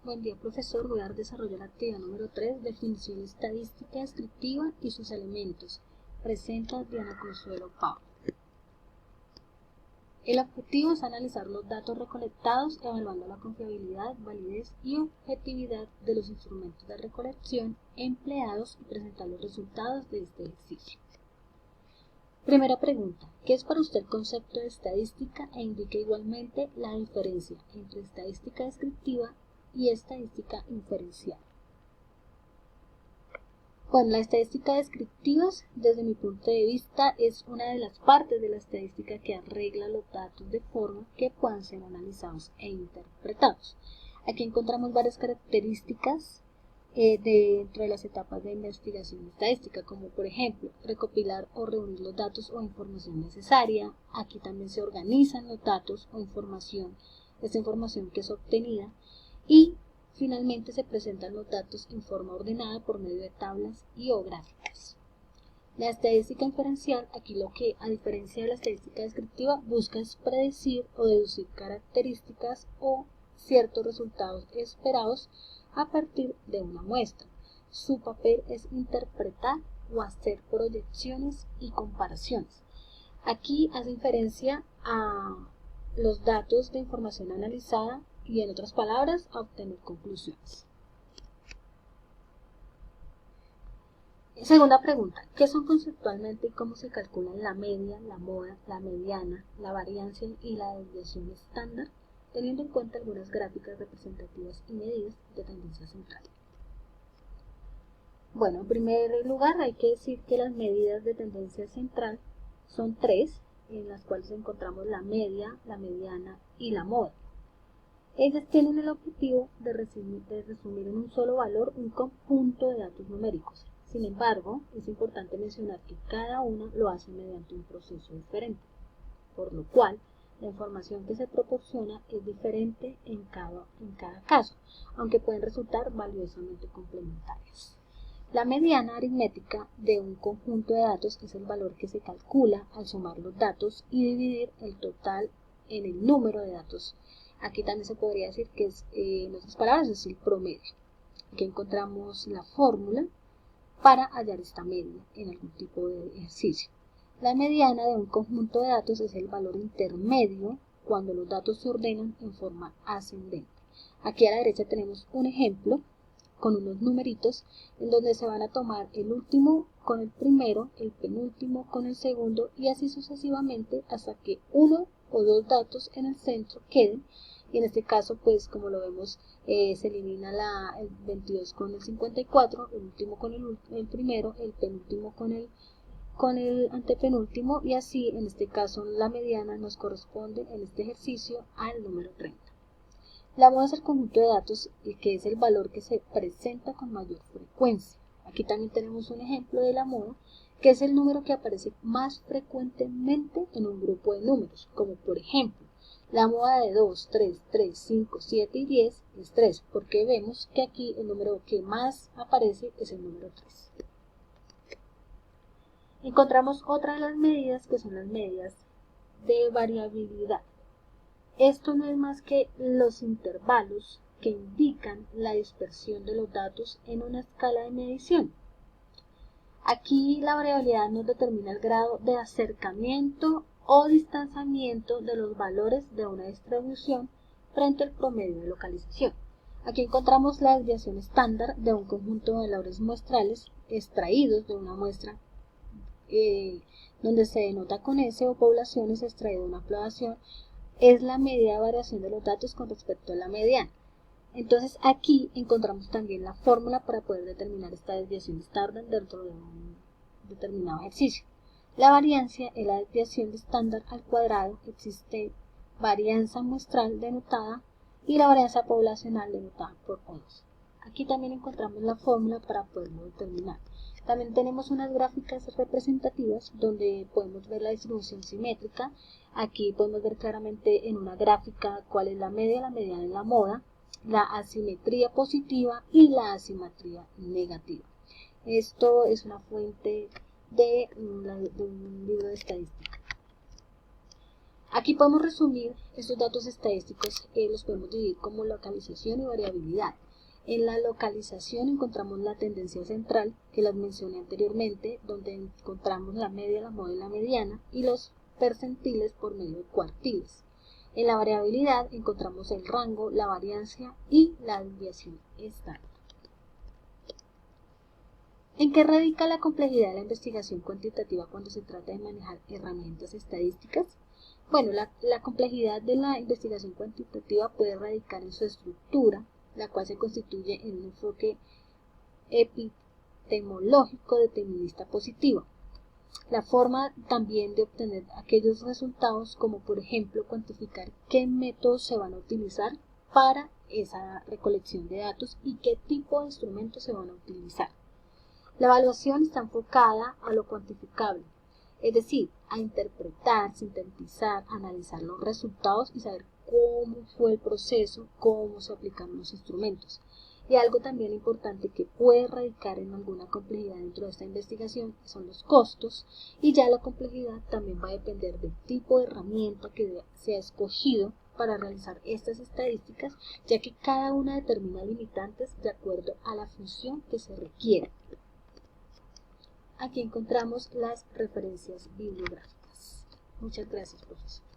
Buen día, profesor. Voy a desarrollar la actividad número 3, definición estadística descriptiva y sus elementos. Presenta Diana Consuelo Pau. El objetivo es analizar los datos recolectados, evaluando la confiabilidad, validez y objetividad de los instrumentos de recolección empleados y presentar los resultados de este ejercicio. Primera pregunta. ¿Qué es para usted el concepto de estadística e indica igualmente la diferencia entre estadística descriptiva y estadística inferencial? Bueno, la estadística descriptiva, desde mi punto de vista, es una de las partes de la estadística que arregla los datos de forma que puedan ser analizados e interpretados. Aquí encontramos varias características dentro de las etapas de investigación estadística, como por ejemplo, recopilar o reunir los datos o información necesaria. Aquí también se organizan los datos o información, esta información que es obtenida, y finalmente se presentan los datos en forma ordenada por medio de tablas y o gráficas. La estadística inferencial, aquí lo que, a diferencia de la estadística descriptiva, busca es predecir o deducir características o ciertos resultados esperados a partir de una muestra. Su papel es interpretar o hacer proyecciones y comparaciones. Aquí hace inferencia a los datos de información analizada y, en otras palabras, a obtener conclusiones. Segunda pregunta. ¿Qué son conceptualmente y cómo se calculan la media, la moda, la mediana, la variancia y la desviación estándar, teniendo en cuenta algunas gráficas representativas y medidas de tendencia central? Bueno, en primer lugar hay que decir que las medidas de tendencia central son tres, en las cuales encontramos la media, la mediana y la moda. Ellas tienen el objetivo de resumir en un solo valor un conjunto de datos numéricos. Sin embargo, es importante mencionar que cada una lo hace mediante un proceso diferente, por lo cual la información que se proporciona es diferente en cada caso, aunque pueden resultar valiosamente complementarias. La mediana aritmética de un conjunto de datos es el valor que se calcula al sumar los datos y dividir el total en el número de datos. Aquí también se podría decir que es, en otras palabras, es el promedio. Aquí encontramos la fórmula para hallar esta media en algún tipo de ejercicio. La mediana de un conjunto de datos es el valor intermedio cuando los datos se ordenan en forma ascendente. Aquí a la derecha tenemos un ejemplo con unos numeritos en donde se van a tomar el último con el primero, el penúltimo con el segundo y así sucesivamente hasta que uno o dos datos en el centro queden, y en este caso, pues como lo vemos, se elimina el 22 con el 54, el último con el primero, el penúltimo con el antepenúltimo, y así en este caso la mediana nos corresponde en este ejercicio al número 30. La moda es el conjunto de datos que es el valor que se presenta con mayor frecuencia. Aquí también tenemos un ejemplo de la moda, que es el número que aparece más frecuentemente en un grupo de números, como por ejemplo, la moda de 2, 3, 3, 5, 7 y 10 es 3, porque vemos que aquí el número que más aparece es el número 3. Encontramos otra de las medidas que son las medidas de variabilidad. Esto no es más que los intervalos que indican la dispersión de los datos en una escala de medición. Aquí la variabilidad nos determina el grado de acercamiento o distanciamiento de los valores de una distribución frente al promedio de localización. Aquí encontramos la desviación estándar de un conjunto de valores muestrales extraídos de una muestra donde se denota con S o poblaciones extraídas de una población. Es la medida de variación de los datos con respecto a la mediana. Entonces aquí encontramos también la fórmula para poder determinar esta desviación estándar dentro de un determinado ejercicio. La variancia es la desviación estándar al cuadrado. Existe varianza muestral denotada y la varianza poblacional denotada por O2. Aquí también encontramos la fórmula para poderlo determinar. También tenemos unas gráficas representativas donde podemos ver la distribución simétrica. Aquí podemos ver claramente en una gráfica cuál es la media, la mediana y la moda, la asimetría positiva y la asimetría negativa. Esto es una fuente de un libro de estadística. Aquí podemos resumir estos datos estadísticos, los podemos dividir como localización y variabilidad. En la localización encontramos la tendencia central, que las mencioné anteriormente, donde encontramos la media, la moda y la mediana, y los percentiles por medio de cuartiles. En la variabilidad encontramos el rango, la varianza y la desviación estándar. ¿En qué radica la complejidad de la investigación cuantitativa cuando se trata de manejar herramientas estadísticas? Bueno, la complejidad de la investigación cuantitativa puede radicar en su estructura, la cual se constituye en un enfoque epistemológico determinista positivo. La forma también de obtener aquellos resultados, como por ejemplo cuantificar qué métodos se van a utilizar para esa recolección de datos y qué tipo de instrumentos se van a utilizar. La evaluación está enfocada a lo cuantificable, es decir, a interpretar, sintetizar, analizar los resultados y saber cómo fue el proceso, cómo se aplicaron los instrumentos. Y algo también importante que puede radicar en alguna complejidad dentro de esta investigación son los costos, y ya la complejidad también va a depender del tipo de herramienta que se ha escogido para realizar estas estadísticas, ya que cada una determina limitantes de acuerdo a la función que se requiere. Aquí encontramos las referencias bibliográficas. Muchas gracias, profesor.